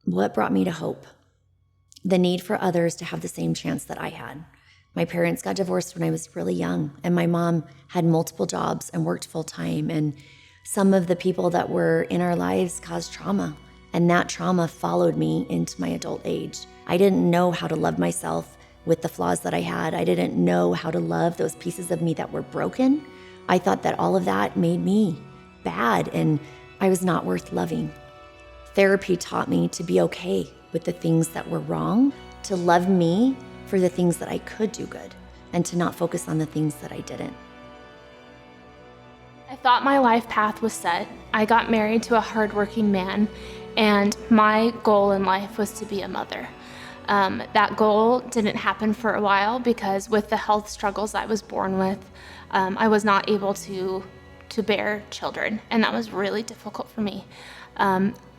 What brought me to hope? The need for others to have the same chance that I had. My parents got divorced when I was really young, and my mom had multiple jobs and worked full time. And some of the people that were in our lives caused trauma, and that trauma followed me into my adult age. I didn't know how to love myself with the flaws that I had. I didn't know how to love those pieces of me that were broken. I thought that all of that made me bad, and I was not worth loving. Therapy taught me to be okay with the things that were wrong, to love me for the things that I could do good, and to not focus on the things that I didn't. I thought my life path was set. I got married to a hardworking man, and my goal in life was to be a mother. That goal didn't happen for a while because with the health struggles I was born with, I was not able to bear children, and that was really difficult for me.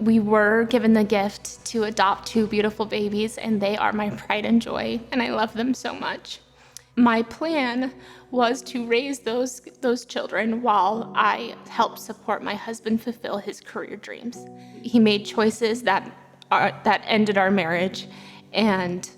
We were given the gift to adopt 2 beautiful babies, and they are my pride and joy, and I love them so much. My plan was to raise those children while I helped support my husband fulfill his career dreams. He made choices that ended our marriage, and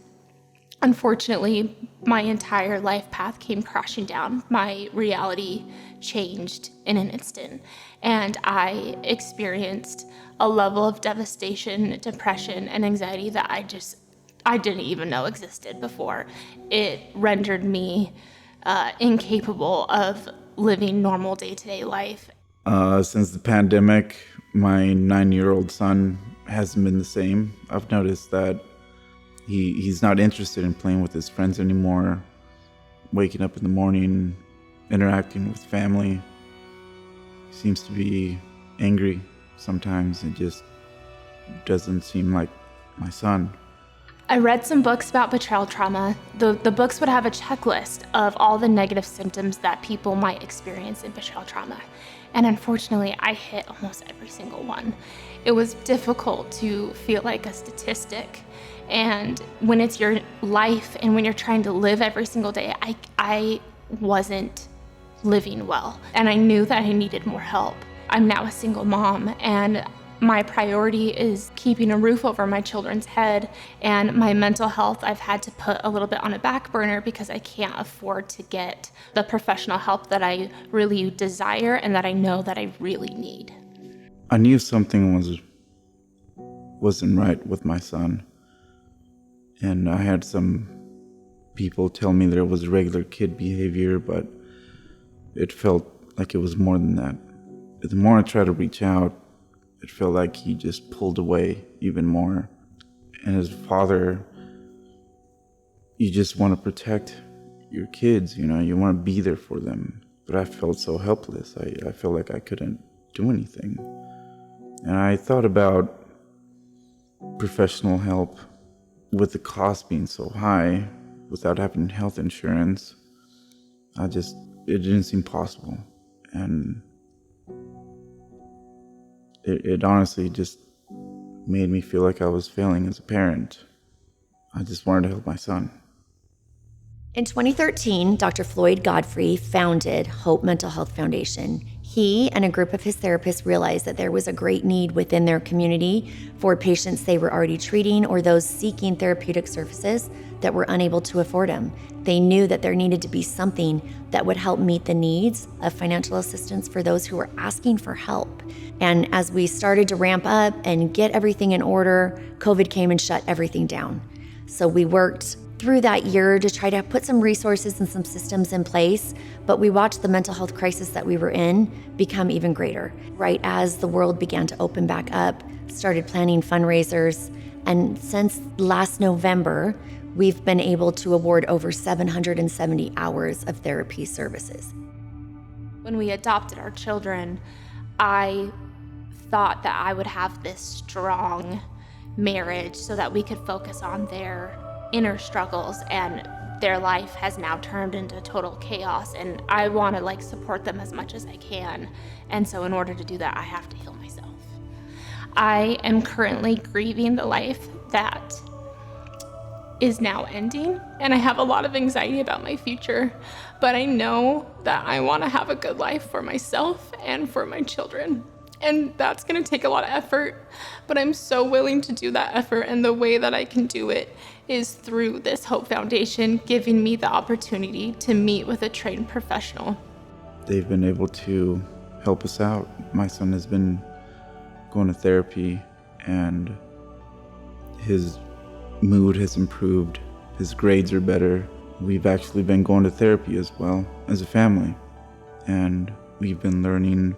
unfortunately, my entire life path came crashing down. My reality changed in an instant, and I experienced a level of devastation, depression, and anxiety that I didn't even know existed before. It rendered me incapable of living normal day-to-day life. Since the pandemic, my 9-year-old son hasn't been the same. I've noticed that he's not interested in playing with his friends anymore, waking up in the morning, interacting with family. He seems to be angry sometimes. It just doesn't seem like my son. I read some books about betrayal trauma. The books would have a checklist of all the negative symptoms that people might experience in betrayal trauma. And unfortunately, I hit almost every single one. It was difficult to feel like a statistic. And when it's your life and when you're trying to live every single day, I wasn't living well. And I knew that I needed more help. I'm now a single mom, and my priority is keeping a roof over my children's head, and my mental health I've had to put a little bit on a back burner because I can't afford to get the professional help that I really desire and that I know that I really need. I knew something wasn't right with my son, and I had some people tell me that it was regular kid behavior, but it felt like it was more than that. The more I tried to reach out, it felt like he just pulled away even more. And as a father, you just want to protect your kids, you want to be there for them. But I felt so helpless. I felt like I couldn't do anything. And I thought about professional help. With the cost being so high, without having health insurance, it didn't seem possible. And it honestly just made me feel like I was failing as a parent. I just wanted to help my son. In 2013, Dr. Floyd Godfrey founded Hope Mental Health Foundation. He and a group of his therapists realized that there was a great need within their community for patients they were already treating or those seeking therapeutic services that were unable to afford them. They knew that there needed to be something that would help meet the needs of financial assistance for those who were asking for help. And as we started to ramp up and get everything in order, COVID came and shut everything down. So we worked through that year to try to put some resources and some systems in place, but we watched the mental health crisis that we were in become even greater. Right as the world began to open back up, started planning fundraisers, and since last November, we've been able to award over 770 hours of therapy services. When we adopted our children, I thought that I would have this strong marriage so that we could focus on their inner struggles, and their life has now turned into total chaos, and I want to support them as much as I can. And so in order to do that, I have to heal myself. I am currently grieving the life that is now ending, and I have a lot of anxiety about my future, but I know that I want to have a good life for myself and for my children. And that's going to take a lot of effort, but I'm so willing to do that effort. And the way that I can do it is through this Hope Foundation, giving me the opportunity to meet with a trained professional. They've been able to help us out. My son has been going to therapy, and his mood has improved. His grades are better. We've actually been going to therapy as well as a family, and we've been learning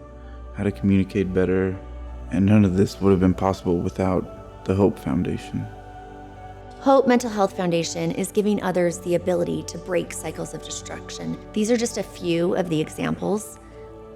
how to communicate better, and none of this would have been possible without the Hope Foundation. Hope Mental Health Foundation is giving others the ability to break cycles of destruction. These are just a few of the examples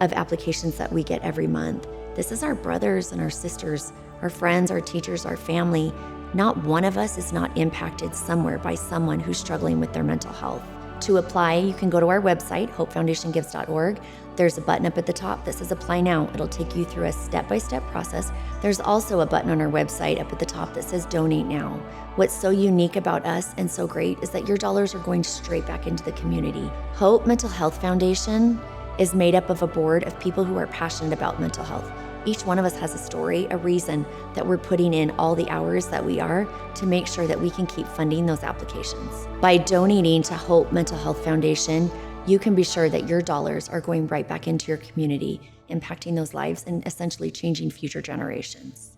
of applications that we get every month. This is our brothers and our sisters, our friends, our teachers, our family. Not one of us is not impacted somewhere by someone who's struggling with their mental health. To apply, you can go to our website, hopefoundationgives.org. There's a button up at the top that says Apply Now. It'll take you through a step-by-step process. There's also a button on our website up at the top that says Donate Now. What's so unique about us and so great is that your dollars are going straight back into the community. Hope Mental Health Foundation is made up of a board of people who are passionate about mental health. Each one of us has a story, a reason that we're putting in all the hours that we are to make sure that we can keep funding those applications. By donating to Hope Mental Health Foundation, you can be sure that your dollars are going right back into your community, impacting those lives and essentially changing future generations.